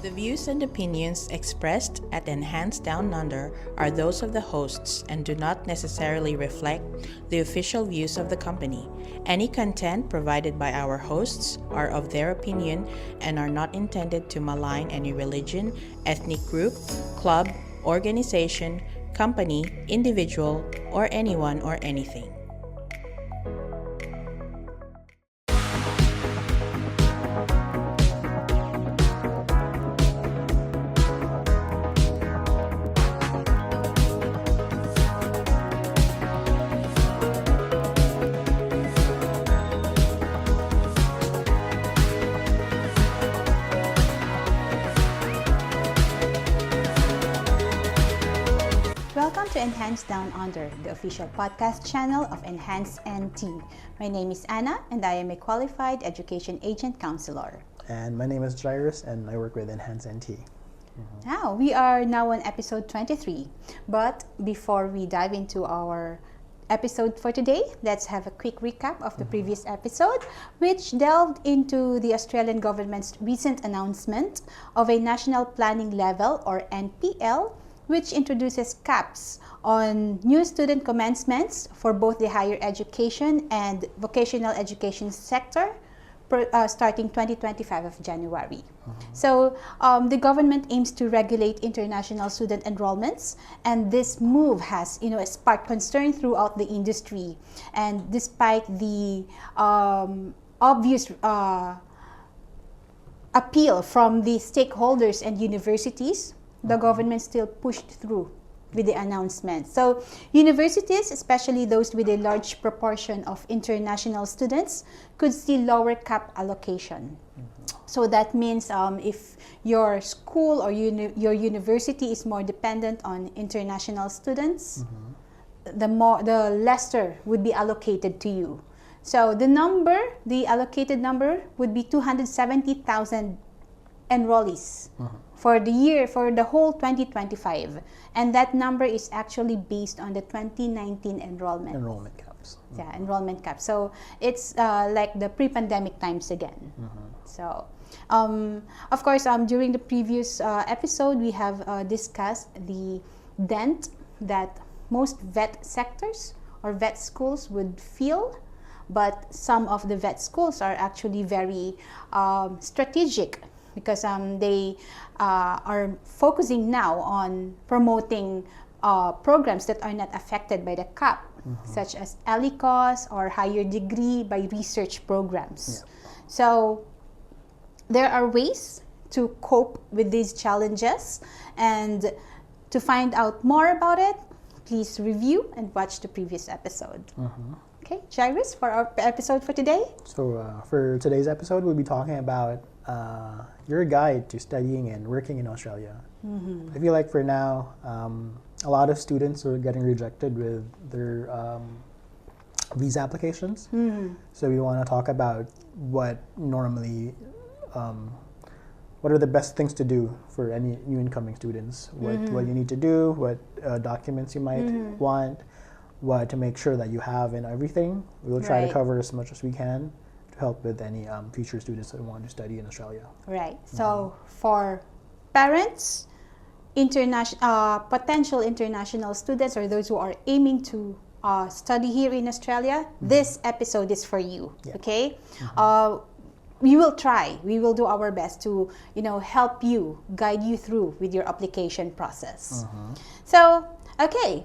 The views and opinions expressed at Enhanced Down Under are those of the hosts and do not necessarily reflect the official views of the company. Any content provided by our hosts are of their opinion and are not intended to malign any religion, ethnic group, club, organization, company, individual, or anyone or anything. Welcome to Enhanced Down Under, the official podcast channel of Enhanced NT. My name is Anna and I am a qualified education agent counselor. And my name is Jairus and I work with Enhanced NT. Now, we are now on episode 23. But before we dive into our episode for today, let's have a quick recap of the previous episode, which delved into the Australian government's recent announcement of a National Planning Level, or NPL, which introduces caps on new student commencements for both the higher education and vocational education sector starting 2025 of January. So the government aims to regulate international student enrollments, and this move has sparked concern throughout the industry. And despite the obvious appeal from the stakeholders and universities, the government still pushed through with the announcement. So universities, especially those with a large proportion of international students, could see lower cap allocation. So that means if your school or your university is more dependent on international students, the lesser would be allocated to you. So the allocated number would be 270,000 enrollees for the whole 2025, and that number is actually based on the 2019 enrollment caps. Yeah, enrollment caps. So it's like the pre-pandemic times again. So of course, during the previous episode, we have discussed the dent that most vet sectors or vet schools would feel, but some of the vet schools are actually very strategic, because they are focusing now on promoting programs that are not affected by the cap, such as ELICOS or higher degree by research programs. So there are ways to cope with these challenges, and to find out more about it, please review and watch the previous episode. Okay, Jairus, for our episode for today? So for today's episode, we'll be talking about your guide to studying and working in Australia. I feel like for now, a lot of students are getting rejected with their visa applications. So we want to talk about what are the best things to do for any new incoming students, what you need to do, what documents you might want, what to make sure that you have and everything. We'll try to cover as much as we can to help with any future students that want to study in Australia. Right. So for parents, potential international students, or those who are aiming to study here in Australia, this episode is for you. Okay. We will do our best to help you, guide you through with your application process. So okay,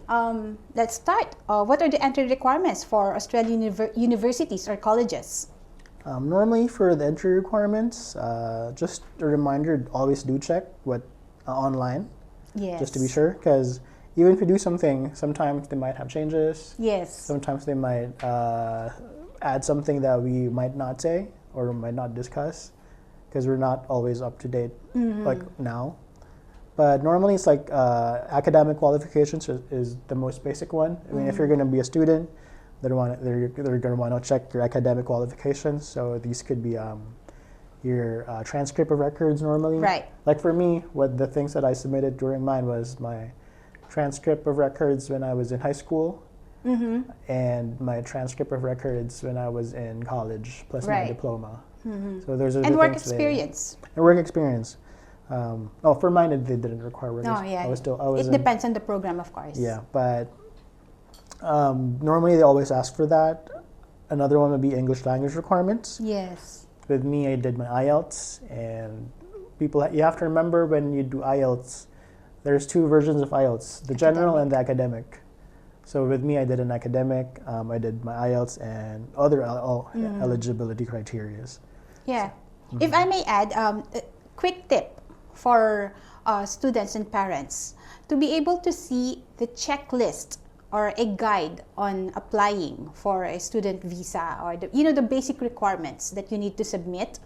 let's start. What are the entry requirements for Australian universities or colleges? Normally for the entry requirements, just a reminder, always do check what online, just to be sure, because even if you do something, sometimes they might have changes. Sometimes they might add something that we might not say or might not discuss, because we're not always up to date like now. But normally it's like academic qualifications is the most basic one. I mean, if you're going to be a student, they're going to want to check your academic qualifications. So these could be your transcript of records normally. Like for me, the things that I submitted during mine was my transcript of records when I was in high school, and my transcript of records when I was in college, plus my diploma. So those are the work things experience. And work experience. For mine, they didn't require work. Oh, yeah. It depends on the program, of course. Yeah, but normally they always ask for that. Another one would be English language requirements. Yes. With me, I did my IELTS, and you have to remember when you do IELTS, there's two versions of IELTS, the general and the academic. So with me, I did an academic, I did my IELTS and other eligibility criteria. Yeah. So, if I may add, a quick tip for students and parents to be able to see the checklist or a guide on applying for a student visa, or the basic requirements that you need to submit,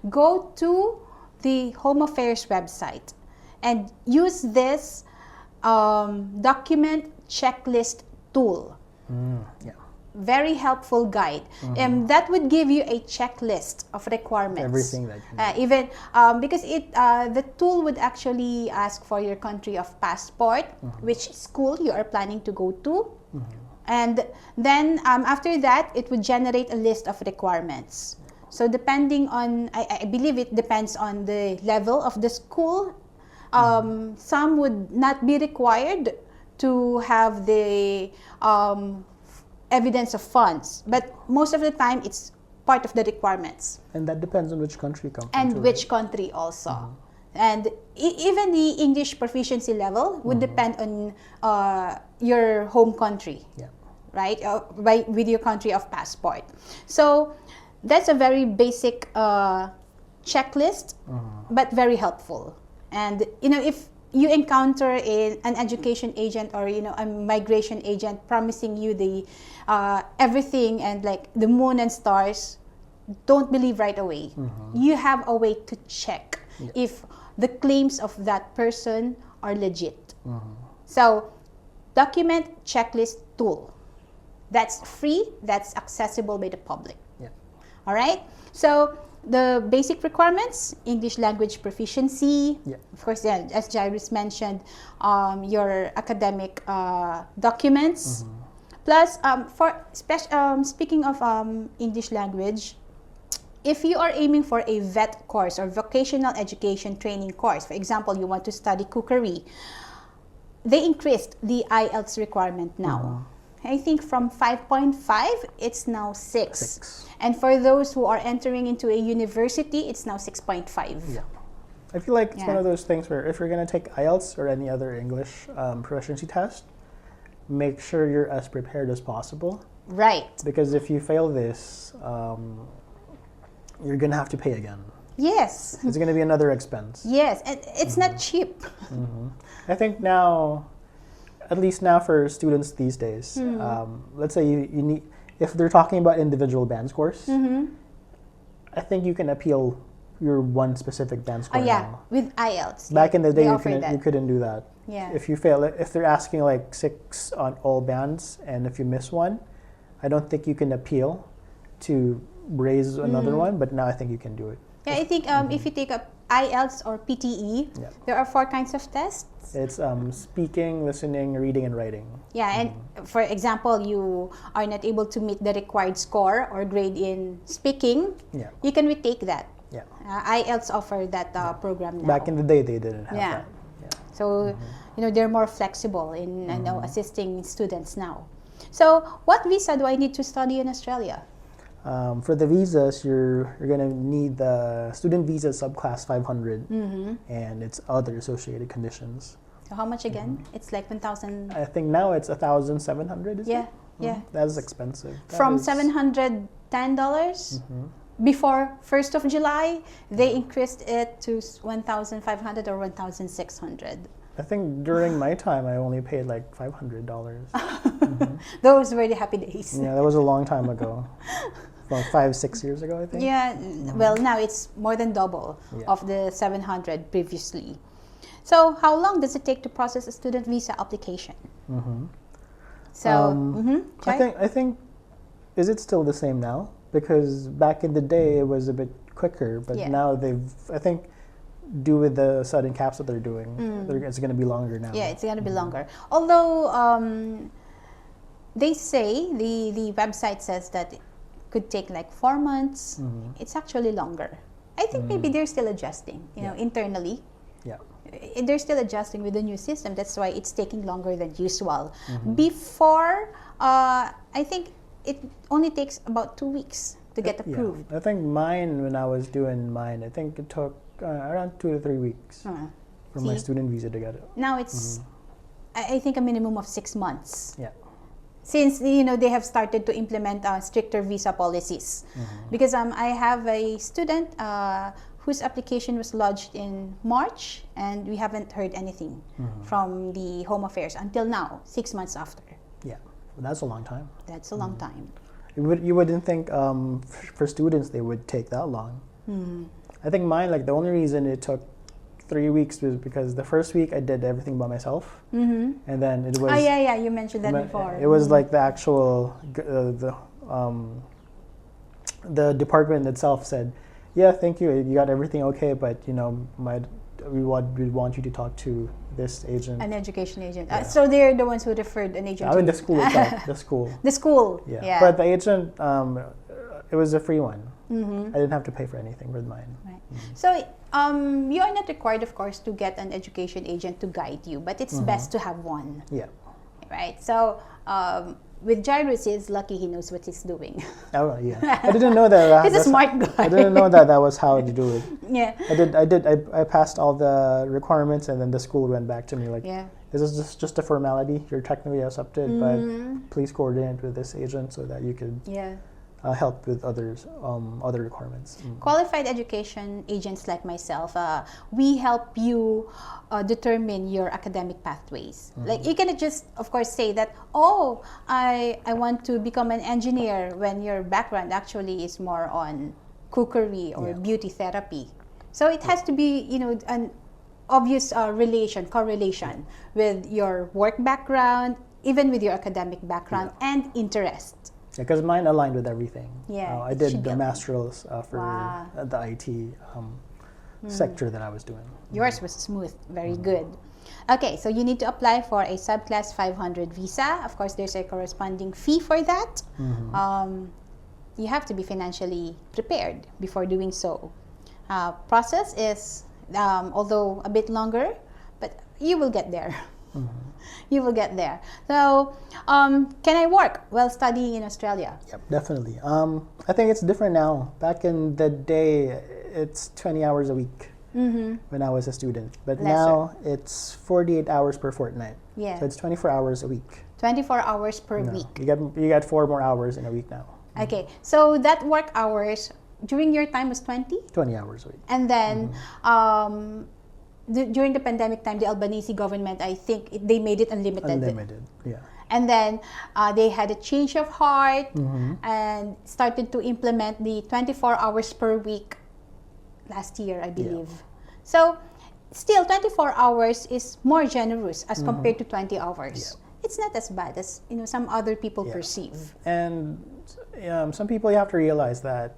go to the Home Affairs website and use this document checklist tool. Yeah. Very helpful guide. That would give you a checklist of requirements. Everything that you need. Even because the tool would actually ask for your country of passport, which school you are planning to go to, and then after that it would generate a list of requirements. So depending on, I believe it depends on the level of the school. Some would not be required to have the evidence of funds, but most of the time it's part of the requirements. And that depends on which country you come from. And which country also. And even the English proficiency level would depend on your home country, right? With your country of passport. So that's a very basic checklist, but very helpful. And if you encounter an education agent or a migration agent promising you the everything and like the moon and stars, don't believe right away. You have a way to check if the claims of that person are legit. So document checklist tool, that's free, that's accessible by the public. All right, so the basic requirements: English language proficiency, of course, as Jairus mentioned, your academic documents, plus speaking of English language, if you are aiming for a VET course or vocational education training course, for example, you want to study cookery, they increased the IELTS requirement now. I think from 5.5, it's now 6. And for those who are entering into a university, it's now 6.5. Yeah. I feel like it's one of those things where if you're going to take IELTS or any other English proficiency test, make sure you're as prepared as possible. Right. Because if you fail this, you're going to have to pay again. Yes. It's going to be another expense. Yes, and it's not cheap. I think now, at least now for students these days, let's say you need, if they're talking about individual band scores, I think you can appeal your one specific band score now. With IELTS. Back in the day, you couldn't do that. Yeah. If you fail, if they're asking like 6 on all bands, and if you miss one, I don't think you can appeal to raise another one, but now I think you can do it. Yeah, I think if you take up IELTS or PTE, there are 4 kinds of tests. It's speaking, listening, reading, and writing. Yeah, and for example, you are not able to meet the required score or grade in speaking, you can retake that. Yeah. IELTS offer that program now. Back in the day, they didn't have that. Yeah. So, they're more flexible in assisting students now. So, what visa do I need to study in Australia? For the visas, you're going to need the student visa subclass 500 and its other associated conditions. So how much again? It's like 1,000. I think now it's 1,700. Yeah. That's expensive. From $710 before 1st of July, they increased it to 1,500 or 1,600. I think during my time, I only paid like $500. Those were the happy days. Yeah, that was a long time ago. About 5-6 years ago, I think. Yeah, well, now it's more than double of the 700 previously. So, how long does it take to process a student visa application? So, I think, is it still the same now? Because back in the day, it was a bit quicker, but now I think, due with the sudden caps that they're doing, it's going to be longer now. Yeah, it's going to be longer. Although they say, the website says that it could take like 4 months. It's actually longer. I think maybe they're still adjusting, internally. Yeah. They're still adjusting with the new system. That's why it's taking longer than usual. Before, I think it only takes about 2 weeks to get approved. Yeah. I think mine, when I was doing mine, I think it took around 2 to 3 weeks for my student visa to get it. Now it's, I think, a minimum of 6 months. Yeah. Since they have started to implement stricter visa policies, because I have a student whose application was lodged in March, and we haven't heard anything from the Home Affairs until now, 6 months after. Yeah, well, that's a long time. That's a long time. You wouldn't think for students they would take that long. I think mine, like the only reason it took 3 weeks was because the first week I did everything by myself, and then it was. Oh yeah, you mentioned that before. It was like the actual the department itself said, "Yeah, thank you. You got everything okay, but we want you to talk to this agent." An education agent. Yeah. So they're the ones who referred an agent. I mean the school itself. The school. The school. Yeah. But the agent, it was a free one. I didn't have to pay for anything with mine. Right. So you are not required, of course, to get an education agent to guide you, but it's best to have one. Yeah. Right. So with Jairus, he's lucky he knows what he's doing. Oh yeah. I didn't know that. He's a smart guy. I didn't know that was how to do it. Yeah. I passed all the requirements, and then the school went back to me like, "This is just a formality. You're technically accepted, but please coordinate with this agent so that you could help with other requirements." Qualified education agents like myself, we help you determine your academic pathways. Like you cannot just, of course, say that, oh, I want to become an engineer, when your background actually is more on cookery or beauty therapy. So it has to be, an obvious correlation with your work background, even with your academic background and interest. Because mine aligned with everything. Yeah, I did the master's for the IT sector that I was doing. Yours was smooth, very good. Okay, so you need to apply for a subclass 500 visa. Of course, there's a corresponding fee for that. You have to be financially prepared before doing so. Process is, although a bit longer, but you will get there. You will get there. So, can I work while studying in Australia? Yep, definitely. I think it's different now. Back in the day, it's 20 hours a week when I was a student. But now it's 48 hours per fortnight. Yeah. So it's 24 hours a week. 24 hours per week. You get 4 more hours in a week now. Okay. So that work hours during your time was 20? 20 hours a week. And then during the pandemic time, the Albanese government, I think they made it unlimited. Unlimited, yeah. And then they had a change of heart and started to implement the 24 hours per week last year, I believe. Yeah. So still 24 hours is more generous as compared to 20 hours. Yeah. It's not as bad as some other people perceive. And some people, you have to realize that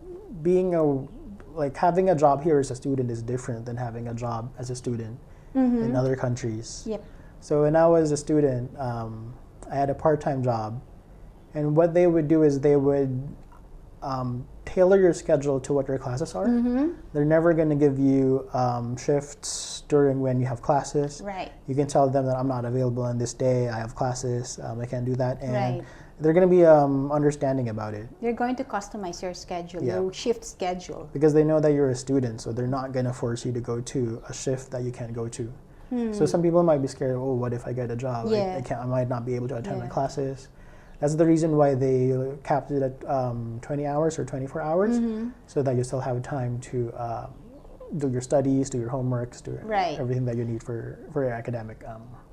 having a job here as a student is different than having a job as a student in other countries. Yep. So when I was a student, I had a part-time job, and what they would do is they would tailor your schedule to what your classes are. They're never going to give you shifts during when you have classes. Right. You can tell them that I'm not available on this day, I have classes, I can't do that. And they're going to be understanding about it. They're going to customize your schedule, your shift schedule. Because they know that you're a student, so they're not going to force you to go to a shift that you can't go to. So some people might be scared, oh, what if I get a job? I might not be able to attend my classes. That's the reason why they capped it at 20 hours or 24 hours, so that you still have time to do your studies, do your homeworks, do everything that you need for your academic.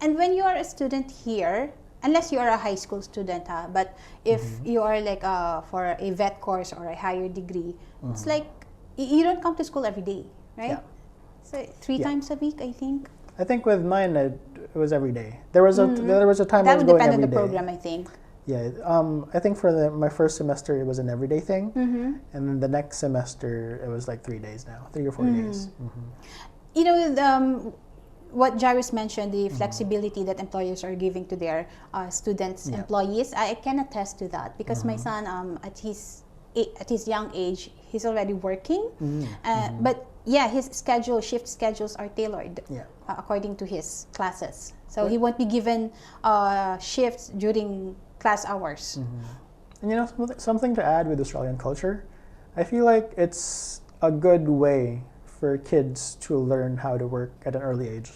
And when you are a student here, unless you are a high school student, but if you are like for a vet course or a higher degree, it's like you don't come to school every day, right? Yeah. So 3 times a week, I think. I think with mine it was every day. There was a time I was going every day. That would depend on the program, I think. Yeah, I think for my first semester it was an everyday thing, and then the next semester it was like 3 days now, 3 or 4 days. What Jairus mentioned, the flexibility that employers are giving to their students, employees, I can attest to that because my son, at his young age, he's already working, but his shift schedules are tailored according to his classes. So he won't be given shifts during class hours. And something to add with Australian culture, I feel like it's a good way for kids to learn how to work at an early age.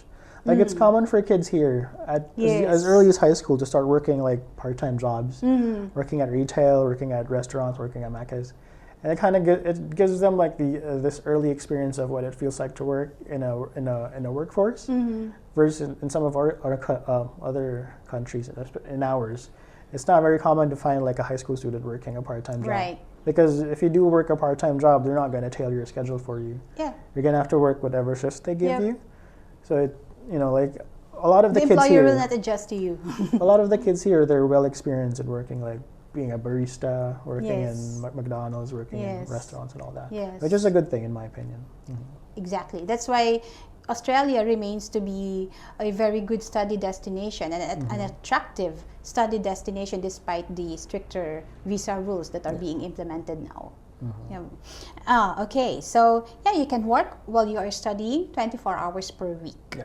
Like it's common for kids here as early as high school to start working like part-time jobs, working at retail, working at restaurants, working at Macca's, and it kind of it gives them like this early experience of what it feels like to work in a workforce. Versus in some of our other countries, in ours, it's not very common to find like a high school student working a part-time job. Right. Because if you do work a part-time job, they're not going to tailor your schedule for you. Yeah. You're going to have to work whatever shifts they give you. So like a lot of the kids employer here will not adjust to you. a lot of the kids here, they're well experienced in working, like being a barista, working in McDonald's, working in restaurants and all that. Which is a good thing in my opinion. Exactly. That's why Australia remains to be a very good study destination and an attractive study destination despite the stricter visa rules that are being implemented now. Okay, so you can work while you are studying 24 hours per week.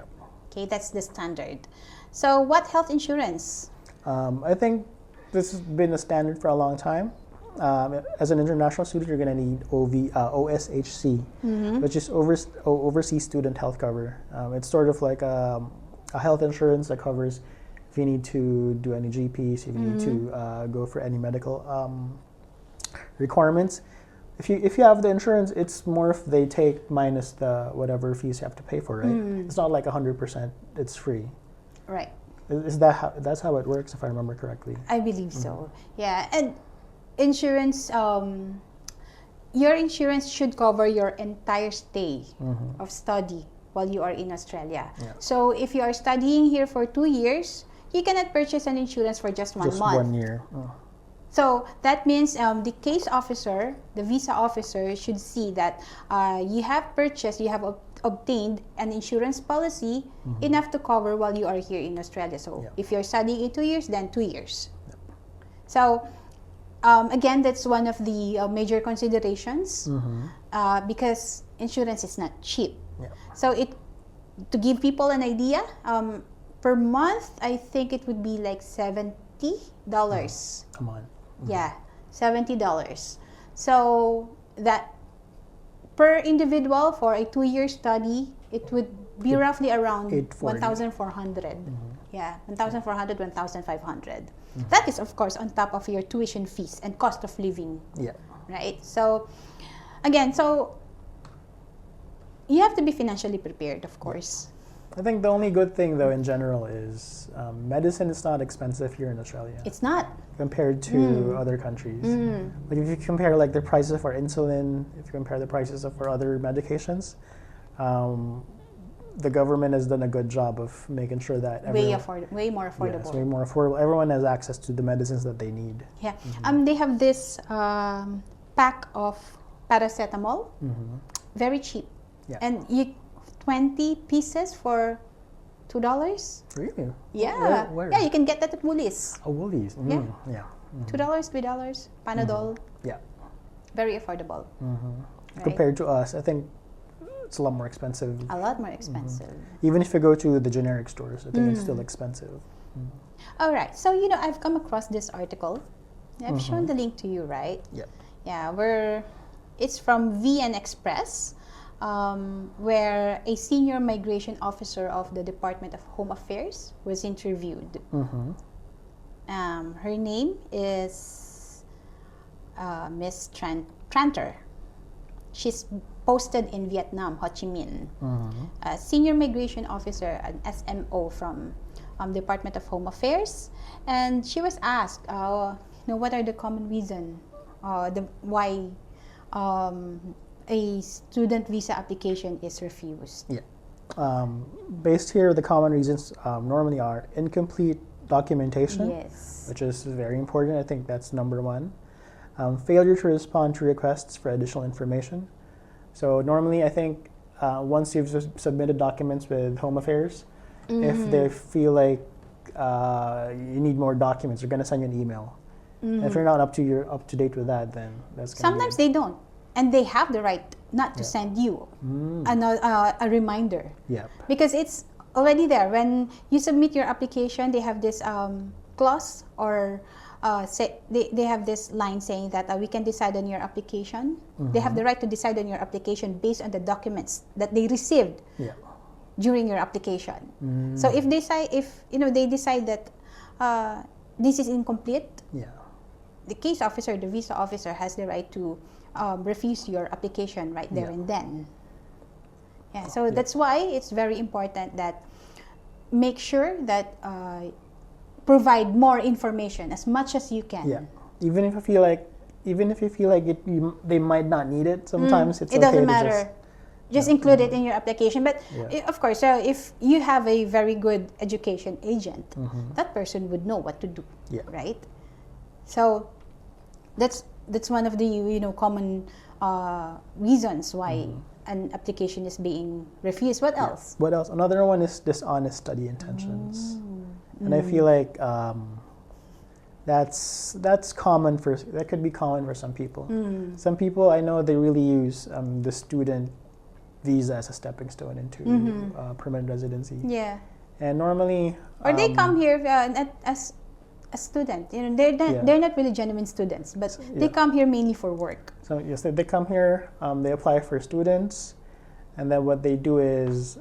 Okay, that's the standard. So what health insurance? I think this has been a standard for a long time. As an international student, you're going to need OSHC, which is Overseas Student Health Cover. It's sort of like a health insurance that covers if you need to do any GPs, if you need to go for any medical requirements. If you have the insurance, it's more if they take minus the whatever fees you have to pay for, right? It's not like 100%. It's free. Right. Is that's how it works, if I remember correctly? I believe so. Yeah, and insurance, your insurance should cover your entire stay of study while you are in Australia. So if you are studying here for 2 years, you cannot purchase an insurance for just 1 month. Just 1 year. So that means the case officer, the visa officer, should see that you have obtained an insurance policy enough to cover while you are here in Australia. So if you're studying in 2 years, then 2 years. So again, that's one of the major considerations because insurance is not cheap. So to give people an idea, per month, I think it would be like $70. Come on. Yeah, $70. So that per individual for a 2-year study, it would be roughly around 1,400. Yeah, 1,400, 1,500. That is, of course, on top of your tuition fees and cost of living. Right? So, again, you have to be financially prepared, of course. I think the only good thing, though, in general is medicine is not expensive here in Australia. It's not. Compared to other countries. Like if you compare like the prices for insulin, if you compare the prices for other medications, the government has done a good job of making sure that way more affordable. Yes, way more affordable. Everyone has access to the medicines that they need. Yeah. They have this pack of paracetamol, very cheap. And 20 pieces for $2. Really? Yeah. Where? Yeah, you can get that at Woolies. Oh, Woolies. Yeah. $2, $3, Panadol. Yeah. Very affordable. Right? Compared to us, I think it's a lot more expensive. A lot more expensive. Even if you go to the generic stores, I think it's still expensive. All right. So, I've come across this article. I've shown the link to you, right? Yep. Yeah, it's from VN Express. Where a senior migration officer of the Department of Home Affairs was interviewed. Her name is Miss Tranter. She's posted in Vietnam, Ho Chi Minh. A senior migration officer, an SMO from Department of Home Affairs, and she was asked, what are the common reasons why a student visa application is refused? Based here, the common reasons normally are incomplete documentation, which is very important. I think that's number one. Failure to respond to requests for additional information. So normally, I think once you've submitted documents with Home Affairs, if they feel like you need more documents, they're going to send you an email. If you're not up to date with that, then that's going sometimes they don't. and they have the right not to send you a reminder. Yep. Because it's already there. When you submit your application, they have this clause or they have this line saying that we can decide on your application. They have the right to decide on your application based on the documents that they received during your application. So if they decide that this is incomplete, the case officer, the visa officer, has the right to refuse your application right there and then. So that's why it's very important that make sure that provide more information as much as you can. Yeah, even if you feel like they might not need it, sometimes it's it okay doesn't to matter. Just include it in your application. But of course, if you have a very good education agent, that person would know what to do, right? So that's one of the common reasons why an application is being refused. What else? What else? Another one is dishonest study intentions, and I feel like that could be common for some people. Some people I know, they really use the student visa as a stepping stone into permanent residency. Yeah. And normally, or they come here as a student. They're not really genuine students, but they come here mainly for work. So yes, they come here. They apply for students, and then what they do is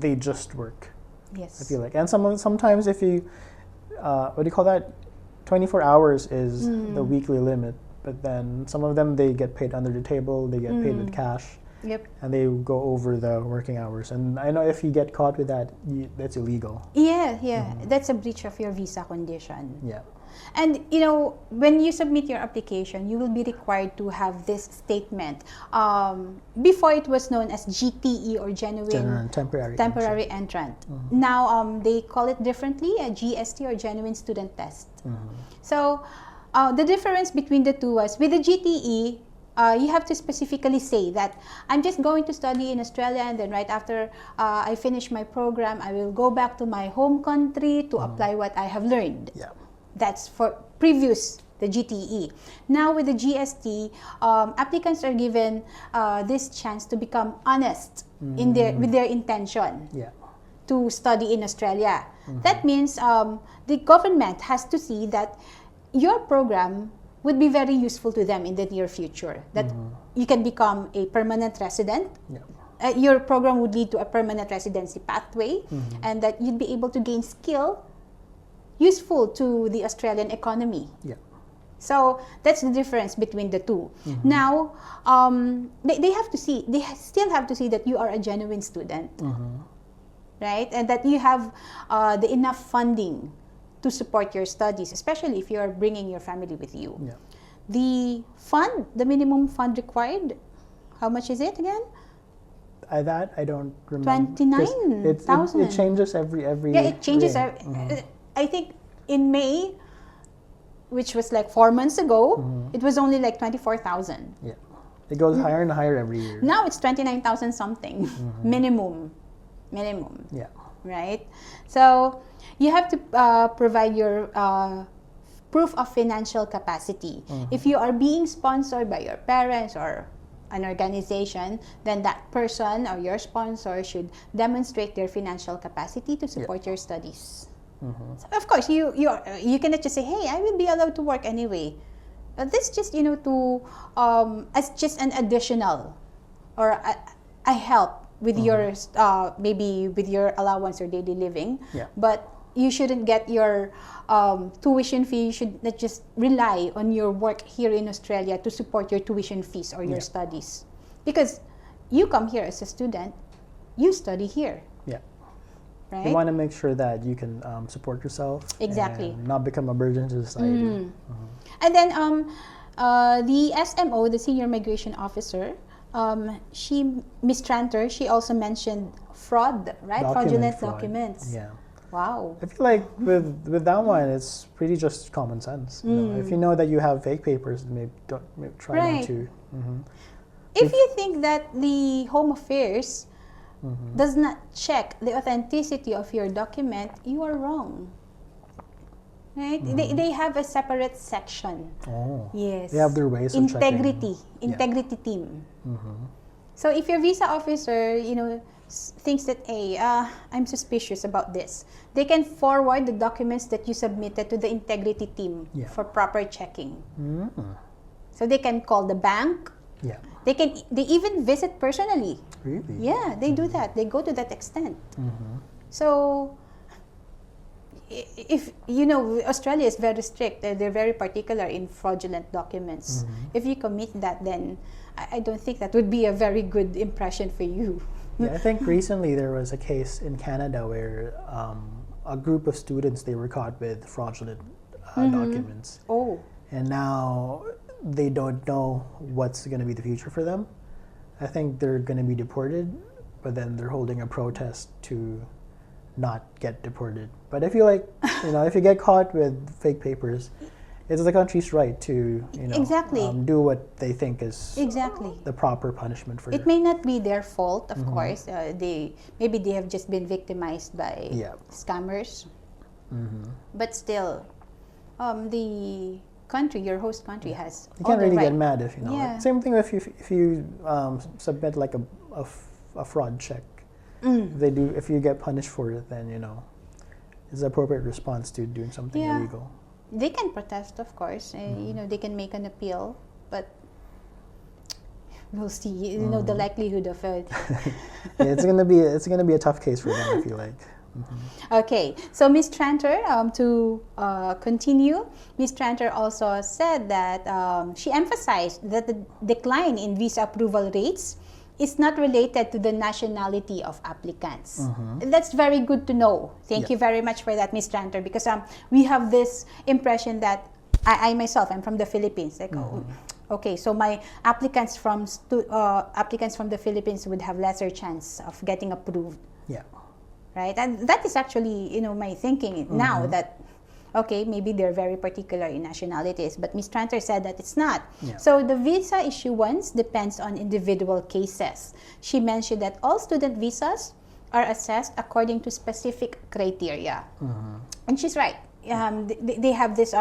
they just work. Yes. I feel like, and sometimes if you what do you call that? 24 hours is the weekly limit, but then some of them, they get paid under the table. They get paid with cash. Yep. And they go over the working hours. And I know if you get caught with that, that's illegal. Yeah. That's a breach of your visa condition. Yeah. And when you submit your application, you will be required to have this statement. Before it was known as GTE, or genuine temporary entrant. Now they call it differently, a GST, or genuine student test. So the difference between the two was, with the GTE, you have to specifically say that I'm just going to study in Australia, and then right after I finish my program, I will go back to my home country to apply what I have learned. Yeah. That's for the GTE. Now with the GST, applicants are given this chance to become honest with their intention to study in Australia. That means the government has to see that your program would be very useful to them in the near future, that you can become a permanent resident. Your program would lead to a permanent residency pathway, and that you'd be able to gain skill useful to the Australian economy. So that's the difference between the two. Now, they still have to see that you are a genuine student, right? And that you have the enough funding to support your studies, especially if you are bringing your family with you. The minimum fund required, how much is it again? That I don't remember. 29,000. It changes every. Yeah, it changes. I think in May, which was like 4 months ago, it was only like 24,000. Yeah, it goes higher and higher every year. Now it's 29,000 something minimum. Yeah. Right. So you have to provide your proof of financial capacity. If you are being sponsored by your parents or an organization, then that person or your sponsor should demonstrate their financial capacity to support your studies. So of course, you cannot just say, "Hey, I will be allowed to work anyway." This just to as just an additional or a help with your maybe with your allowance or daily living. But you shouldn't get your tuition fee. You should not just rely on your work here in Australia to support your tuition fees or your studies, because you come here as a student, you study here. Right? You want to make sure that you can support yourself. Exactly. And not become a burden to society. And then the SMO, the Senior Migration Officer, Miss Tranter, she also mentioned fraud, right? Fraudulent documents. Yeah. Wow. I feel like with that one, it's pretty just common sense. If you know that you have fake papers, maybe try not to. If you think that the Home Affairs does not check the authenticity of your document, you are wrong. right? They have a separate section. Oh. Yes. They have their ways of checking. Integrity team. So if your visa officer, thinks that, hey, I'm suspicious about this, they can forward the documents that you submitted to the integrity team for proper checking. So they can call the bank. Yeah. They even visit personally. Really? Yeah, they do that. They go to that extent. So if Australia is very strict, they're very particular in fraudulent documents. If you commit that, then I don't think that would be a very good impression for you. Yeah, I think recently there was a case in Canada where a group of students, they were caught with fraudulent documents. Oh. And now they don't know what's going to be the future for them. I think they're going to be deported, but then they're holding a protest to not get deported. But I feel like, if you get caught with fake papers, it's the country's right to, do what they think is the proper punishment for it. May not be their fault, of course. Maybe they have just been victimized by scammers. But still, the country, your host country, has you can't really right. get mad if Same thing if you submit like a fraud check. If you get punished for it, then it's the appropriate response to doing something illegal. They can protest, of course. They can make an appeal, but we'll see. The likelihood of it. It's gonna be a tough case for them, I feel like. Okay, so Ms. Tranter, to continue, Ms. Tranter also said that she emphasized that the decline in visa approval rates is not related to the nationality of applicants. That's very good to know. Thank you very much for that, Ms. Tranter, because we have this impression that I myself, I'm from the Philippines. Like, okay, so my applicants from the Philippines would have lesser chance of getting approved. Yeah. Right, and that is actually my thinking now that maybe they're very particular in nationalities, but Ms. Tranter said that it's not. So the visa issuance depends on individual cases. She mentioned that all student visas are assessed according to specific criteria, and she's right. They have this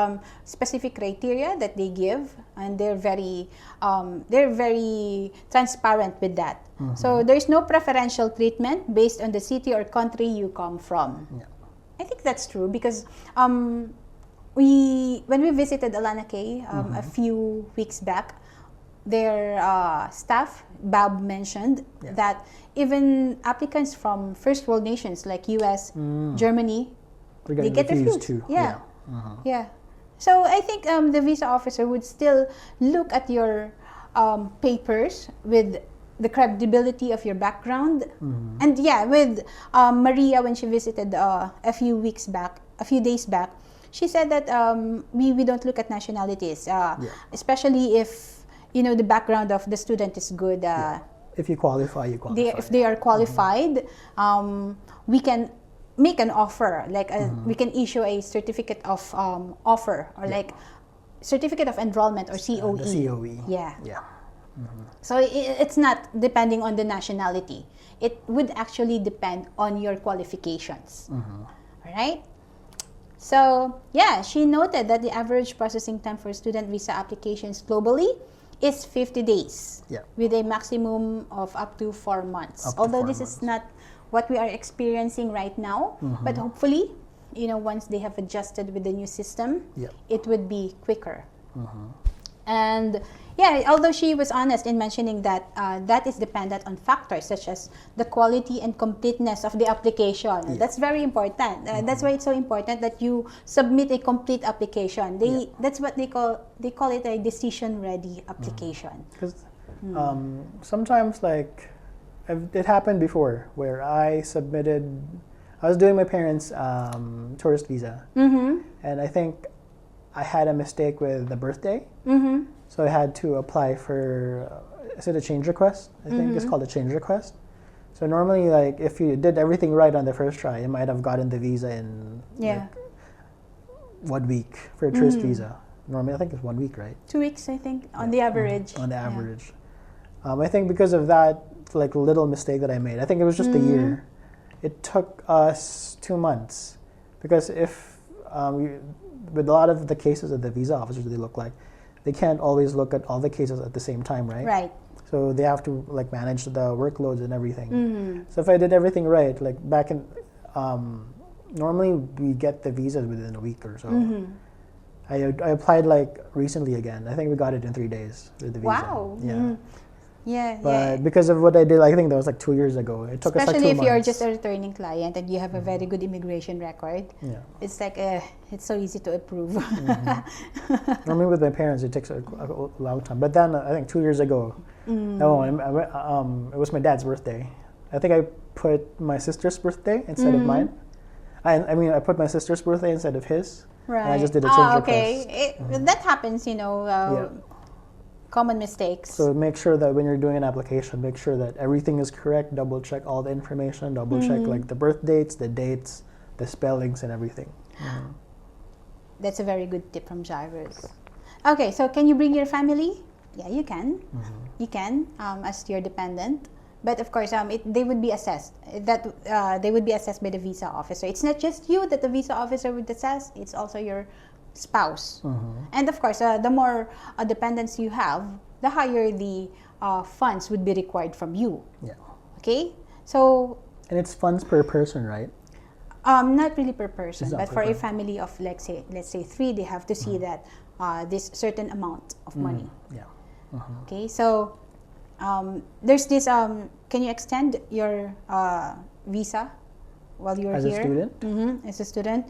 specific criteria that they give, and they're very transparent with that. So there's no preferential treatment based on the city or country you come from. I think that's true because when we visited Alana Cay a few weeks back, their staff, Bob, mentioned that even applicants from first world nations like US, Germany, they get refused too. Yeah. So I think the visa officer would still look at your papers with the credibility of your background. And with Maria, when she visited a few days back, she said that we don't look at nationalities, especially if the background of the student is good. If you qualify, you qualify. If they are qualified, we can make an offer, like we can issue a certificate of offer, or like certificate of enrollment, or COE. The COE. Yeah. So it's not depending on the nationality. It would actually depend on your qualifications. All right? So, she noted that the average processing time for student visa applications globally is 50 days, with a maximum of up to 4 months. Although this is not what we are experiencing right now, but hopefully, once they have adjusted with the new system, it would be quicker. And although she was honest in mentioning that that is dependent on factors such as the quality and completeness of the application. That's very important. That's why it's so important that you submit a complete application. That's what they call it a decision-ready application. Because sometimes, like, it happened before where I was doing my parents' tourist visa, and I think I had a mistake with the birthday. So I had to apply for, is it a change request? I think it's called a change request. So normally, like, if you did everything right on the first try, you might have gotten the visa in like 1 week for a tourist visa. Normally, I think it's 1 week, right? 2 weeks, I think, on the average. On the average. I think because of that, like, little mistake that I made, I think it was just a year. It took us 2 months, because if with a lot of the cases that the visa officers they look like, they can't always look at all the cases at the same time, right? Right. So they have to like manage the workloads and everything. So if I did everything right, like back in, normally we get the visas within a week or so. I applied like recently again. I think we got it in 3 days with the visa. Wow. Yeah. Yeah, But because of what I did, I think that was like 2 years ago. It took us like 2 months. Especially if you're just a returning client and you have a very good immigration record. Yeah. It's like, it's so easy to approve. Normally with my parents, it takes a long time. But then I think 2 years ago, it was my dad's birthday. I think I put my sister's birthday instead of mine. I mean, I put my sister's birthday instead of his. Right. And I just did a change request. Okay. That happens, common mistakes. So make sure that when you're doing an application, make sure that everything is correct. Double check all the information. Double check like the birth dates, the dates, the spellings, and everything. That's a very good tip from Jairus. Okay, so can you bring your family? Yeah, you can. You can, as your dependent. But of course, they would be assessed. They would be assessed by the visa officer. It's not just you that the visa officer would assess. It's also your spouse. And of course, the more dependents you have, the higher the funds would be required from you. Yeah. Okay? So... And it's funds per person, right? Not really per person, but for a person. family of, let's say 3, they have to see that this certain amount of money. Yeah. Okay, so there's this, can you extend your visa while you're As here? a student? As a student.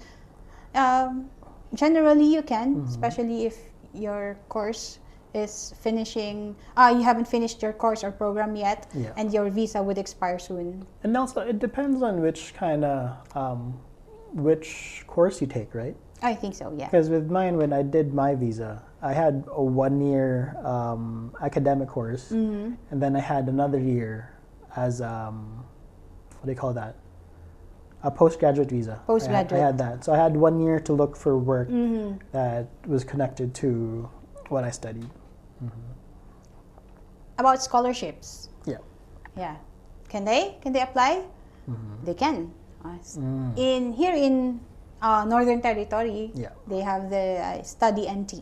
Generally, you can, especially if your course is finishing, you haven't finished your course or program yet, and your visa would expire soon. And also, it depends on which kind of, which course you take, right? I think so, yeah. Because with mine, when I did my visa, I had a 1-year academic course, and then I had another year as, what do you call that? A postgraduate visa. Postgraduate. I had that. So I had 1 year to look for work that was connected to what I studied. About scholarships. Yeah. Yeah. Can they apply? They can. Here in Northern Territory, they have the Study NT.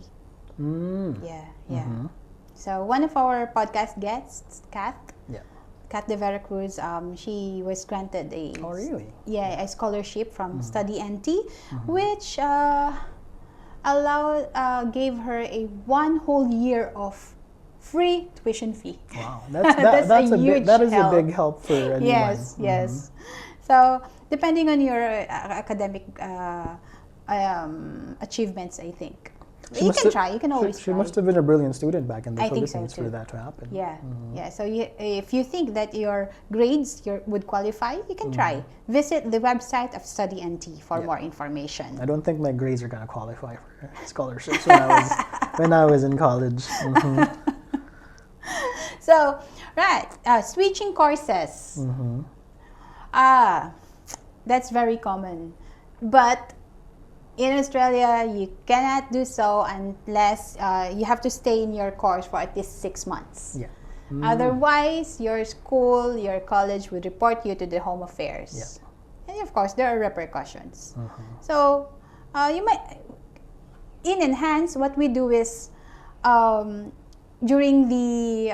Yeah. So one of our podcast guests, Kat de Veracruz, she was granted a a scholarship from Study NT, which gave her a 1 whole year of free tuition fee. Wow, That is a big help for anyone. Yes. So depending on your academic achievements, I think. You can always try. She must have been a brilliant student back in the Philippines Philippines for that to happen. Yeah. So if you think that your grades would qualify, you can try. Visit the website of Study NT for more information. I don't think my grades are going to qualify for scholarships when I was in college. So, switching courses. That's very common. But in Australia, you cannot do so unless you have to stay in your course for at least 6 months. Yeah. Otherwise, your school, your college would report you to the Home Affairs. Yeah. And of course, there are repercussions. So, you might, in Enhance, what we do is, during the,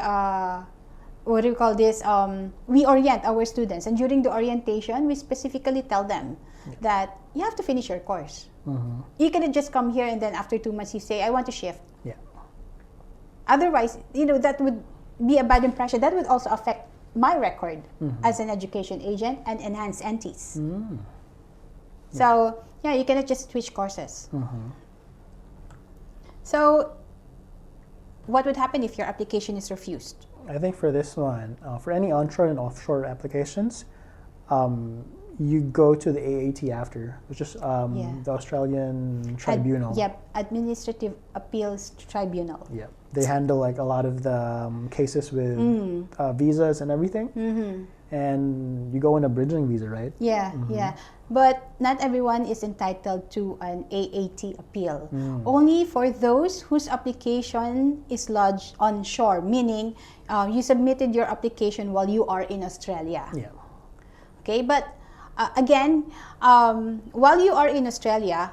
what do you call this, we orient our students. And during the orientation, we specifically tell them that you have to finish your course. You cannot just come here and then after 2 months you say, I want to shift. Yeah. Otherwise, that would be a bad impression. That would also affect my record as an education agent and Enhance NTs. So, you cannot just switch courses. So, what would happen if your application is refused? I think for this one, for any onshore and offshore applications, you go to the AAT after, which is the Australian Tribunal. Administrative Appeals Tribunal. Yeah, they handle like a lot of the cases with visas and everything. And you go on a bridging visa, right? Yeah. But not everyone is entitled to an AAT appeal. Only for those whose application is lodged onshore, meaning you submitted your application while you are in Australia. Yeah. Okay, but again, while you are in Australia,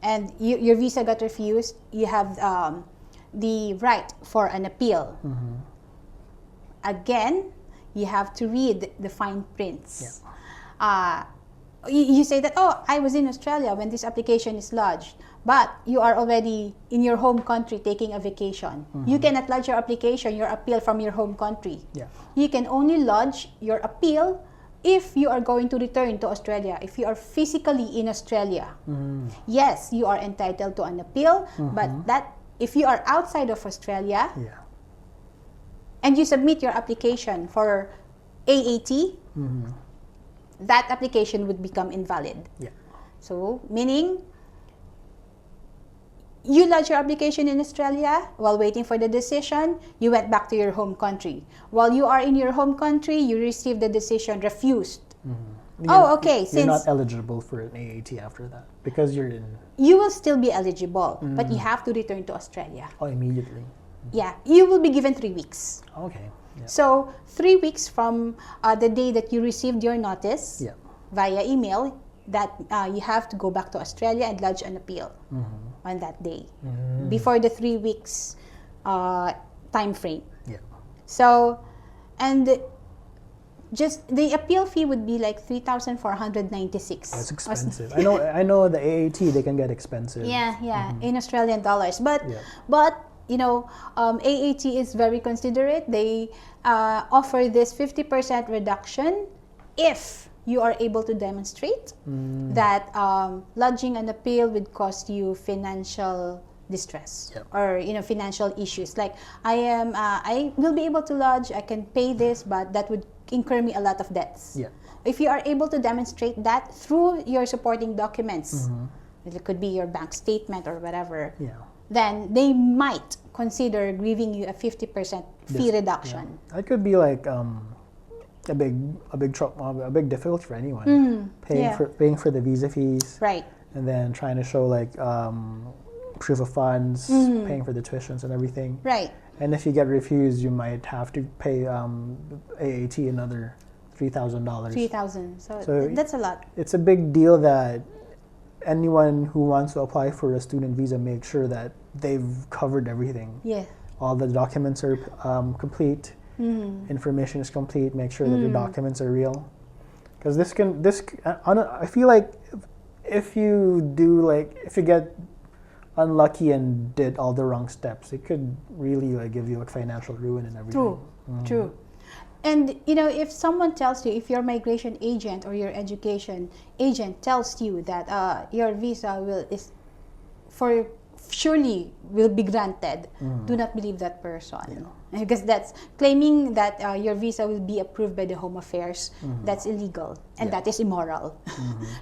and your visa got refused, you have the right for an appeal. Again, you have to read the fine prints. You say that, oh, I was in Australia when this application is lodged, but you are already in your home country taking a vacation. You cannot lodge your application, your appeal from your home country. You can only lodge your appeal if you are going to return to Australia, if you are physically in Australia. Yes, you are entitled to an appeal, but that if you are outside of Australia and you submit your application for AAT, that application would become invalid. So, meaning you lodged your application in Australia while waiting for the decision, you went back to your home country. While you are in your home country, you received the decision refused. Okay. You're not eligible for an AAT after that because you're in. You will still be eligible, but you have to return to Australia. Oh, immediately. Yeah, you will be given 3 weeks. Okay. So 3 weeks from the day that you received your notice via email, that you have to go back to Australia and lodge an appeal on that day before the 3 weeks time frame. So, and just the appeal fee would be like 3,496. That's expensive. I know the AAT, they can get expensive. In Australian dollars, but you know, AAT is very considerate. They offer this 50% reduction if you are able to demonstrate that lodging an appeal would cost you financial distress or financial issues. Like I will be able to lodge, I can pay this, but that would incur me a lot of debts. If you are able to demonstrate that through your supporting documents, it could be your bank statement or whatever, then they might consider giving you a 50% fee reduction. That could be like a big difficulty for anyone. Paying for the visa fees, and then trying to show like proof of funds, paying for the tuitions and everything. And if you get refused, you might have to pay AAT another $3,000. $3,000. So that's a lot. It's a big deal that anyone who wants to apply for a student visa make sure that they've covered everything. All the documents are complete. Information is complete. Make sure that your documents are real. Because I feel like if you get unlucky and did all the wrong steps, it could really like give you like financial ruin and everything. True. And if someone tells you, if your migration agent or your education agent tells you that your visa surely will be granted, do not believe that person. Because that's claiming that your visa will be approved by the Home Affairs. That's illegal and that is immoral.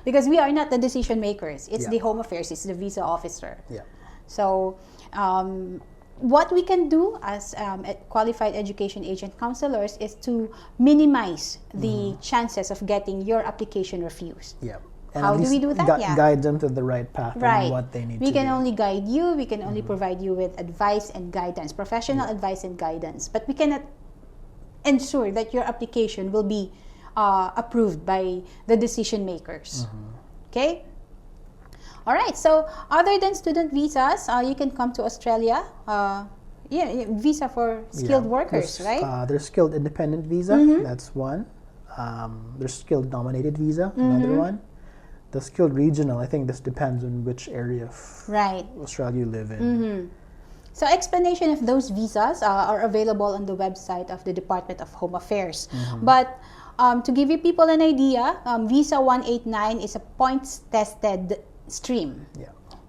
Because we are not the decision makers. It's the Home Affairs, it's the visa officer. So what we can do as qualified education agent counselors is to minimize the chances of getting your application refused. And how do we do that? Guide them to the right path and what they need to do. We can only guide you. We can only provide you with advice and guidance, professional advice and guidance. But we cannot ensure that your application will be approved by the decision makers. Okay? All right. So other than student visas, you can come to Australia. Visa for skilled workers, right? There's skilled independent visa. That's one. There's skilled nominated visa. Another one. The skilled regional, I think this depends on which area of Australia you live in. So explanation of those visas are available on the website of the Department of Home Affairs. But to give you people an idea, Visa 189 is a points-tested stream.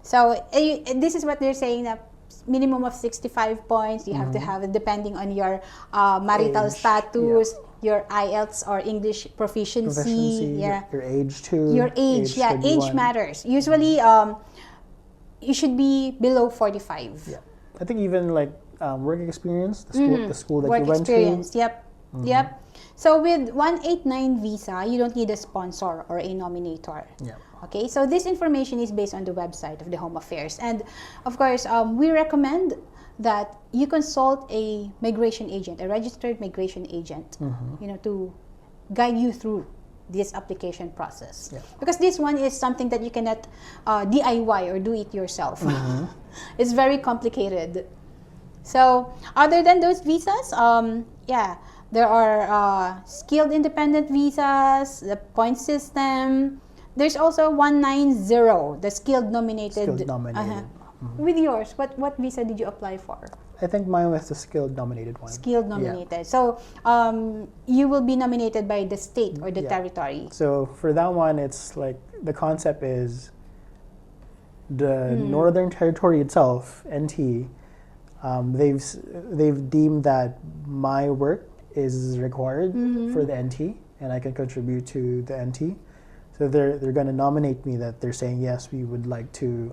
So this is what they're saying, that minimum of 65 points, you have to have it depending on your marital status, your IELTS or English proficiency. Your age too. Your age, age matters. Usually, you should be below 45. I think even like work experience, the school that work you went experience, to. Yep. So with 189 visa, you don't need a sponsor or a nominator. Okay, so this information is based on the website of the Home Affairs. And of course, we recommend that you consult a migration agent, a registered migration agent, to guide you through this application process. Yeah. Because this one is something that you cannot DIY or do it yourself. Mm-hmm. It's very complicated. So other than those visas, there are skilled independent visas, the point system. There's also 190, the skilled nominated. Skilled nominated. With yours, what visa did you apply for? I think mine was the skilled nominated one. Skilled nominated. So you will be nominated by the state or the territory. So for that one, it's like the concept is the Northern Territory itself, NT. They've deemed that my work is required for the NT, and I can contribute to the NT. So they're going to nominate me. That they're saying yes, we would like to.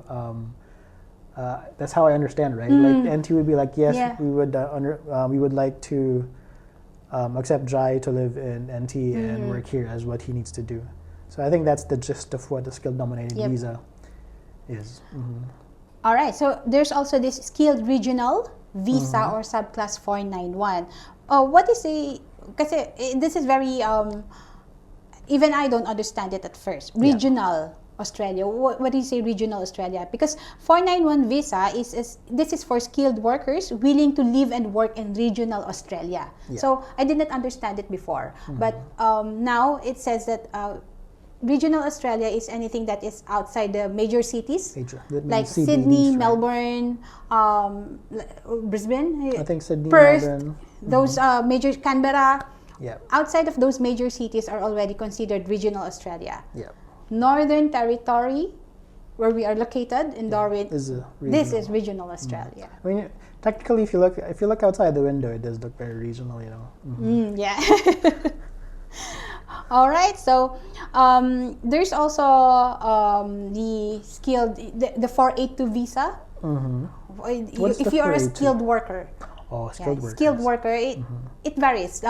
That's how I understand, right? Like NT would be like, yes, we would like to accept Jai to live in NT and work here as what he needs to do. So I think that's the gist of what the skilled nominated visa is. All right. So there's also this skilled regional visa or subclass 491. What is because this is very even I don't understand it at first. Regional Australia. What do you say regional Australia? Because 491 visa this is for skilled workers willing to live and work in regional Australia. Yeah. So I did not understand it before, but now it says that regional Australia is anything that is outside the major cities, like CBDs, Sydney, right? Melbourne, Brisbane. I think Sydney, Perth, Melbourne. those major Canberra. Yeah. Outside of those major cities are already considered regional Australia. Yeah. Northern Territory, where we are located in Darwin, this is regional Australia. I mean, technically, if you look outside the window, it does look very regional, you know. Yeah. All right. So there's also the skilled, the 482 visa. If you are a skilled worker. Oh, skilled worker. Skilled worker. It varies.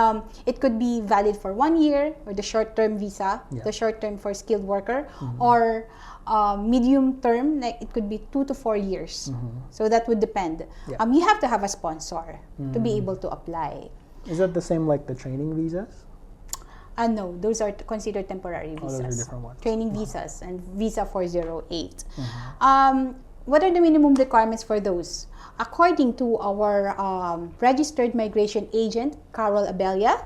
It could be valid for 1 year, or the short-term visa, the short-term for skilled worker, or medium term, like it could be 2 to 4 years. So that would depend. You have to have a sponsor to be able to apply. Is that the same like the training visas? No, those are considered temporary visas. Those are different ones. Training visas and visa 408. What are the minimum requirements for those? According to our registered migration agent, Carol Abelia,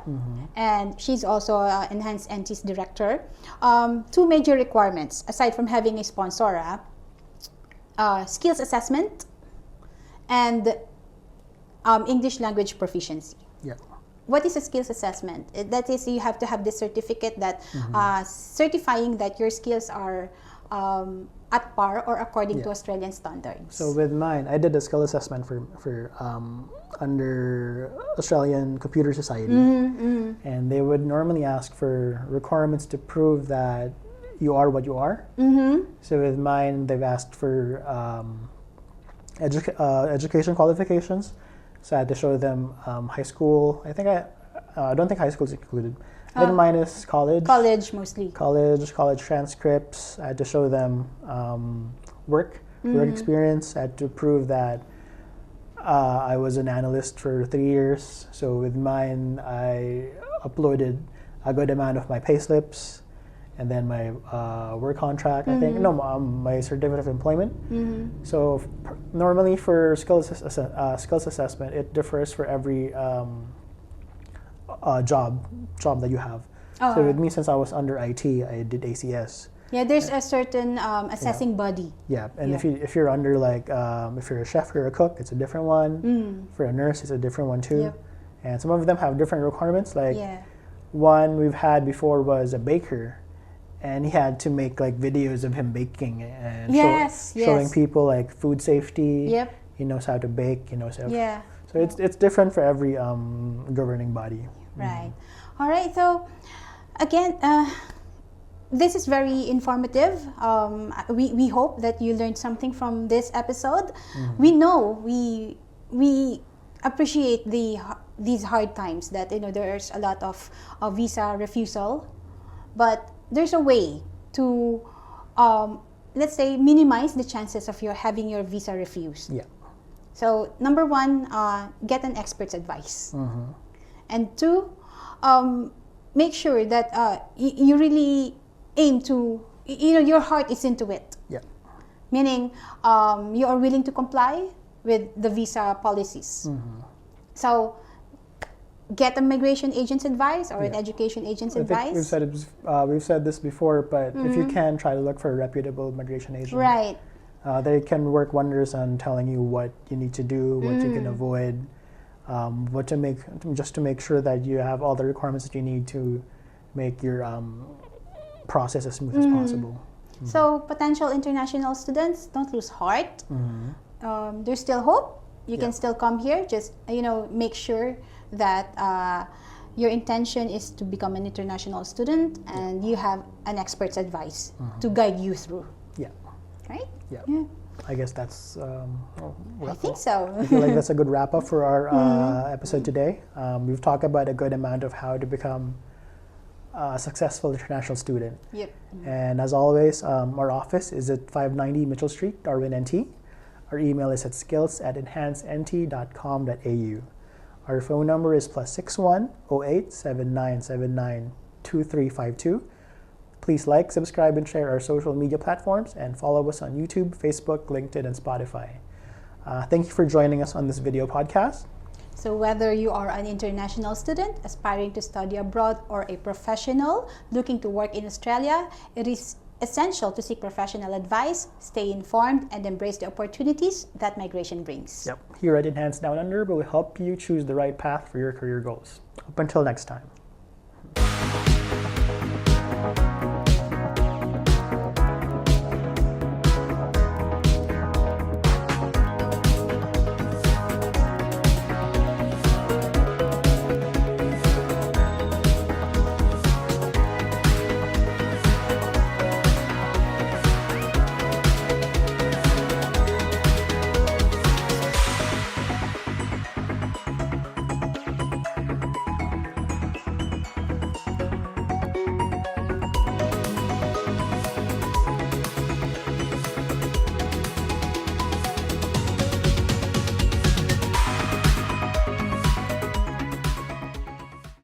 and she's also Enhanced NT's director, 2 major requirements, aside from having a sponsor, skills assessment and English language proficiency. Yeah. What is a skills assessment? That is, you have to have this certificate that certifying that your skills are at par or according to Australian standards. So with mine, I did a skill assessment for under Australian Computer Society, and they would normally ask for requirements to prove that you are what you are. So with mine, they've asked for education qualifications. So I had to show them high school. I don't think high school is included. Then mine is college. College mostly. College transcripts. I had to show them work experience. I had to prove that I was an analyst for 3 years. So with mine, I uploaded a good amount of my payslips, and then my work contract. I think my certificate of employment. So normally for skills assessment, it differs for every job that you have. So with me, since I was under IT, I did ACS. Yeah, there's a certain assessing body. Yeah, and if you're under like if you're a chef or a cook, it's a different one. For a nurse, it's a different one too. And some of them have different requirements. Like one we've had before was a baker, and he had to make like videos of him baking and showing people like food safety. He knows how to bake. He knows how. So it's different for every governing body. Right. All right. So again, this is very informative. We hope that you learned something from this episode. We know we appreciate these hard times that there's a lot of visa refusal, but there's a way to let's say minimize the chances of having your visa refused. So number 1, get an expert's advice. And 2, make sure that you really aim to, your heart is into it. Yeah. Meaning, you are willing to comply with the visa policies. So, get a migration agent's advice or an education agent's advice. We've said this before, but if you can, try to look for a reputable migration agent. Right. They can work wonders on telling you what you need to do, what you can avoid, what to make, just to make sure that you have all the requirements that you need to make your process as smooth as possible. So, potential international students, don't lose heart. There's still hope. You can still come here. Just make sure that your intention is to become an international student, and you have an expert's advice to guide you through. Yeah. Right? Yeah. Yeah. I guess that's. I think so. I feel like that's a good wrap up for our episode today. We've talked about a good amount of how to become a successful international student. Yep. And as always, our office is at 590 Mitchell Street, Darwin, NT. Our email is at skills@enhancednt.com.au. Our phone number is +61 08 7979 2352. Please like, subscribe, and share our social media platforms, and follow us on YouTube, Facebook, LinkedIn, and Spotify. Thank you for joining us on this video podcast. So whether you are an international student aspiring to study abroad or a professional looking to work in Australia, it is essential to seek professional advice, stay informed, and embrace the opportunities that migration brings. Yep. Here at Enhanced Down Under, we will help you choose the right path for your career goals. Up until next time.